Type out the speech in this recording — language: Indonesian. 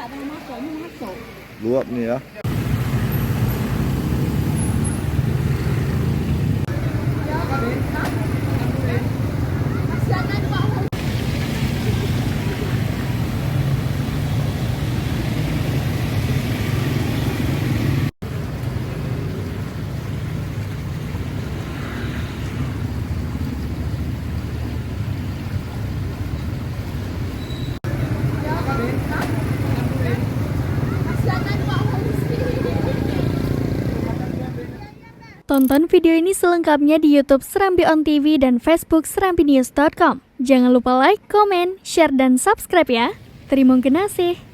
ada yang masuk, ini masuk. Luap nih ya. Tonton video ini selengkapnya di YouTube Serambi On TV dan Facebook serambinews.com. Jangan lupa like, komen, share, dan subscribe ya. Terima kasih.